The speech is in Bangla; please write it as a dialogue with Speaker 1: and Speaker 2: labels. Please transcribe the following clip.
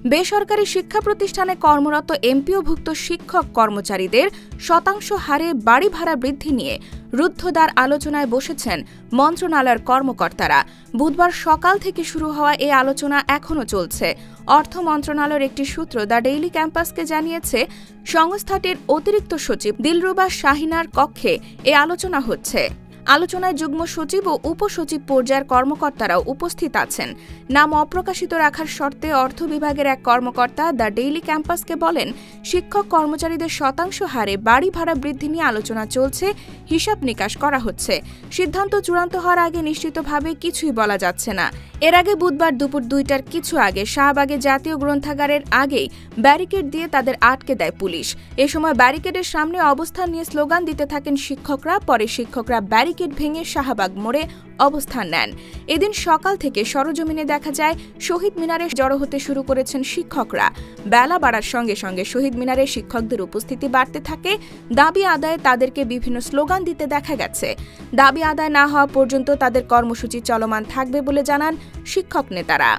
Speaker 1: বেসরকারি শিক্ষা প্রতিষ্ঠানে কর্মরত এমপিওভুক্ত শিক্ষক কর্মচারীদের শতাংশ হারে বাড়ি ভাড়া বৃদ্ধি নিয়ে রুদ্ধদ্বার আলোচনায় বসেছেন মন্ত্রণালয়ের কর্মকর্তারা। বুধবার সকাল থেকে শুরু হওয়া এই আলোচনা এখনও চলছে। অর্থ মন্ত্রণালয়ের একটি সূত্র দ্য ডেইলি ক্যাম্পাসকে জানিয়েছে, সংস্থাটির অতিরিক্ত সচিব দিলরুবা শাহিনার কক্ষে এ আলোচনা হচ্ছে। আলোচনায় যুগ্ম সচিব ও উপসচিব পর্যায়ের কর্মকর্তারাও উপস্থিত আছেন। নাম অপ্রকাশিত রাখার শর্তে অর্থ বিভাগের এক কর্মকর্তা দ্য ডেইলি ক্যাম্পাসকে বলেন, শিক্ষক কর্মচারীদের শতাংশ হারে বাড়ি ভাড়া বৃদ্ধি নিয়ে আলোচনা চলছে, হিসাব নিকাশ করা হচ্ছে। সিদ্ধান্ত চূড়ান্ত হওয়ার আগে নিশ্চিতভাবে কিছুই বলা যাচ্ছে না। এর আগে বুধবার দুপুর ২টার কিছু আগে শাহবাগে জাতীয় গ্রন্থাগারের আগেই ব্যারিকেড দিয়ে তাদের আটকে দেয় পুলিশ। এ সময় ব্যারিকেডের সামনে অবস্থান নিয়ে স্লোগান দিতে থাকেন শিক্ষকরা। পরে শিক্ষকরা ব্যারিকেড ভেঙে শাহবাগ মোড়ে অবস্থান নেন। এদিন সকাল থেকে সরজমিনে দেখা যায় শহীদ মিনারে জড়ো হতে শুরু করেছেন শিক্ষকরা। বেলা বাড়ার সঙ্গে সঙ্গে শহীদ মিনারে শিক্ষকদের উপস্থিতি বাড়তে থাকে। দাবি আদায়ে তাদেরকে বিভিন্ন স্লোগান দিতে দেখা গেছে। দাবি আদায় না হওয়া পর্যন্ত তাদের কর্মসূচি চলমান থাকবে বলে জানান শিক্ষক নেতারা।